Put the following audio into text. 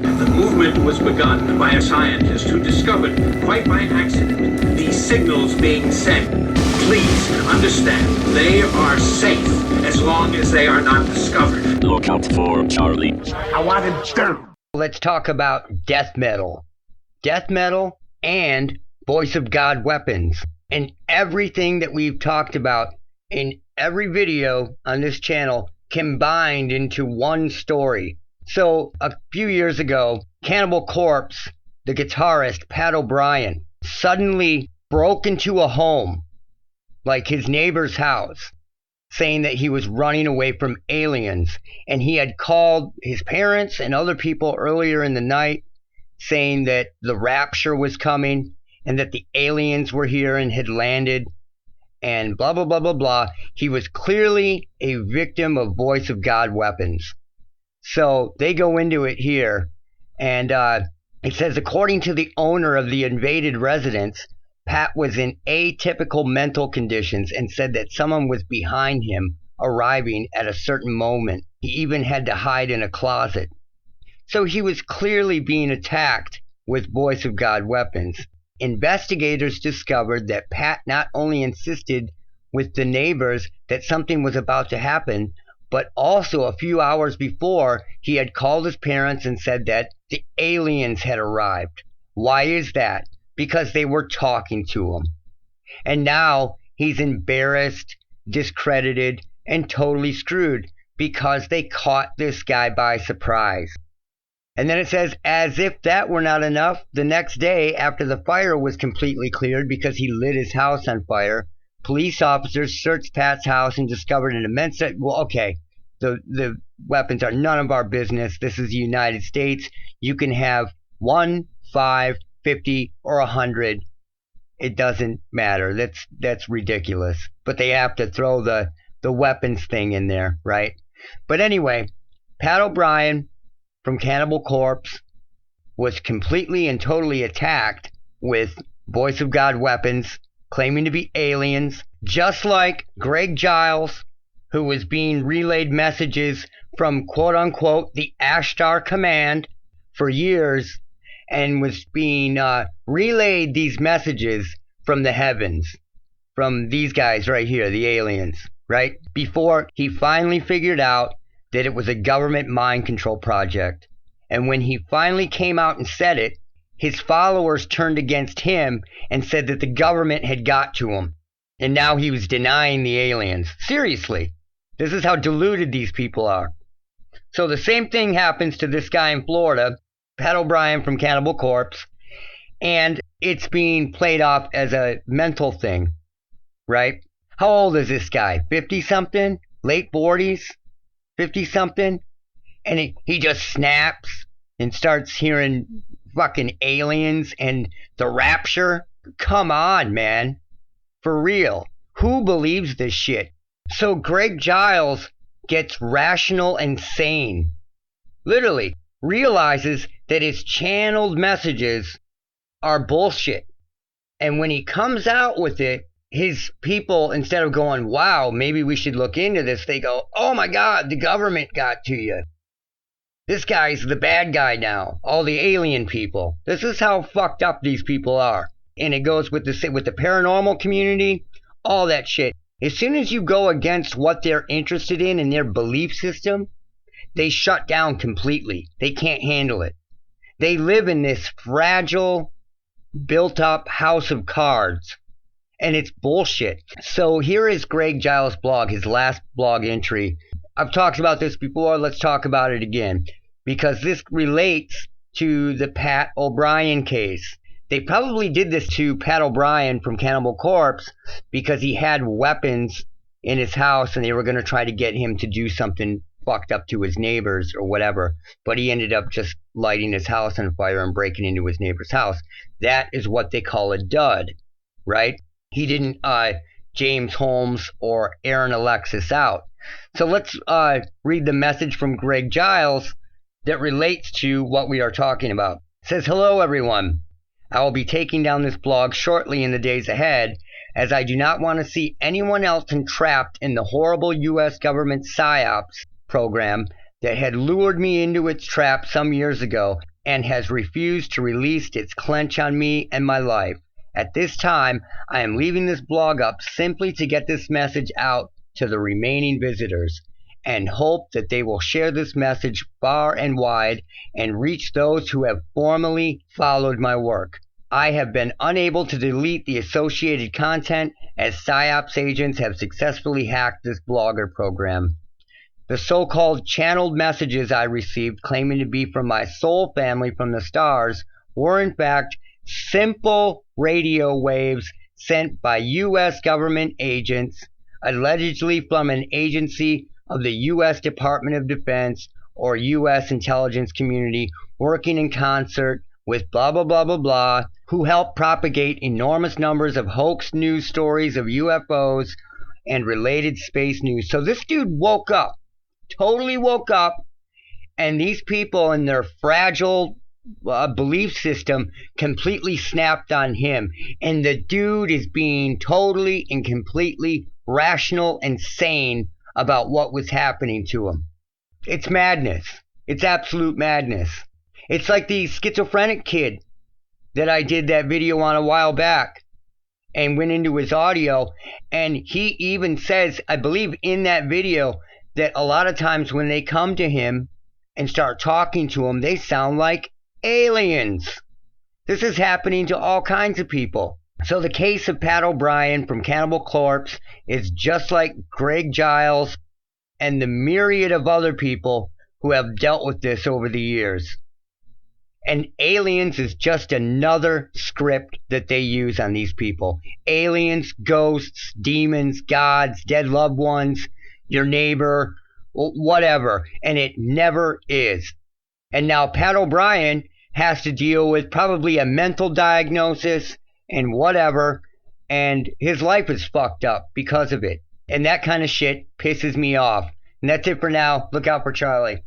The movement was begun by a scientist who discovered, quite by accident, these signals being sent. Please understand, they are safe as long as they are not discovered. Look out for Charlie. I want him dead. Let's talk about death metal. Death metal and voice of God weapons. And everything that we've talked about in every video on this channel combined into one story. So a few years ago, Cannibal Corpse, the guitarist Pat O'Brien, suddenly broke into a home, like his neighbor's house, saying that he was running away from aliens. And he had called his parents and other people earlier in the night saying that the rapture was coming and that the aliens were here and had landed and blah, blah, blah, blah, blah. He was clearly a victim of voice of God weapons. So they go into it here, and it says, according to the owner of the invaded residence, Pat was in atypical mental conditions and said that someone was behind him arriving at a certain moment. He even had to hide in a closet. So he was clearly being attacked with voice of God weapons. Investigators discovered that Pat not only insisted with the neighbors that something was about to happen, but also a few hours before, he had called his parents and said that the aliens had arrived. Why is that? Because they were talking to him. And now he's embarrassed, discredited, and totally screwed because they caught this guy by surprise. And then it says, as if that were not enough, the next day after the fire was completely cleared because he lit his house on fire, police officers searched Pat's house and discovered an immense... Well, okay, the weapons are none of our business. This is the United States. You can have 1, 5, 50, or 100. It doesn't matter. That's ridiculous. But they have to throw the weapons thing in there, right? But anyway, Pat O'Brien from Cannibal Corpse was completely and totally attacked with voice of God weapons, claiming to be aliens, just like Greg Giles, who was being relayed messages from quote-unquote the Ashtar Command for years and was being relayed these messages from the heavens, from these guys right here, the aliens, right? Before he finally figured out that it was a government mind control project. And when he finally came out and said it, his followers turned against him and said that the government had got to him. And now he was denying the aliens. Seriously. This is how deluded these people are. So the same thing happens to this guy in Florida, Pat O'Brien from Cannibal Corpse, and it's being played off as a mental thing, right? How old is this guy? 50-something? Late 40s? 50-something? And he just snaps and starts hearing fucking aliens and the rapture. Come on, man. For real. Who believes this shit? So Greg Giles gets rational and sane. Literally realizes that his channeled messages are bullshit. And when he comes out with it, his people, instead of going, wow, maybe we should look into this, they go, oh my God, the government got to you. This guy's the bad guy now. All the alien people. This is how fucked up these people are. And it goes with the paranormal community, all that shit. As soon as you go against what they're interested in their belief system, they shut down completely. They can't handle it. They live in this fragile, built-up house of cards. And it's bullshit. So here is Greg Giles' blog, his last blog entry. I've talked about this before. Let's talk about it again. Because this relates to the Pat O'Brien case. They probably did this to Pat O'Brien from Cannibal Corpse because he had weapons in his house and they were going to try to get him to do something fucked up to his neighbors or whatever. But he ended up just lighting his house on fire and breaking into his neighbor's house. That is what they call a dud, right? He didn't James Holmes or Aaron Alexis out. So let's read the message from Greg Giles that relates to what we are talking about. It says, hello everyone. I will be taking down this blog shortly in the days ahead, as I do not want to see anyone else entrapped in the horrible U.S. government PSYOPs program that had lured me into its trap some years ago. and has refused to release its clench on me and my life. At this time, I am leaving this blog up simply to get this message out to the remaining visitors, and hope that they will share this message far and wide and reach those who have formerly followed my work. I have been unable to delete the associated content as PSYOPs agents have successfully hacked this blogger program. The so-called channeled messages I received claiming to be from my soul family from the stars were in fact simple radio waves sent by U.S. government agents, allegedly from an agency of the U.S. Department of Defense or U.S. intelligence community working in concert with blah blah blah blah blah, who help propagate enormous numbers of hoax news stories of UFOs and related space news. So this dude woke up, totally woke up, and these people in their fragile belief system completely snapped on him. And the dude is being totally and completely rational and sane about what was happening to him. It's madness. It's absolute madness. It's like the schizophrenic kid that I did that video on a while back and went into his audio, and he even says, I believe in that video, that a lot of times when they come to him and start talking to him, they sound like aliens. This is happening to all kinds of people. So the case of Pat O'Brien from Cannibal Corpse is just like Greg Giles and the myriad of other people who have dealt with this over the years. And aliens is just another script that they use on these people. Aliens, ghosts, demons, gods, dead loved ones, your neighbor, whatever. And it never is. And now Pat O'Brien has to deal with probably a mental diagnosis and whatever. And his life is fucked up because of it. And that kind of shit pisses me off. And that's it for now. Look out for Charlie.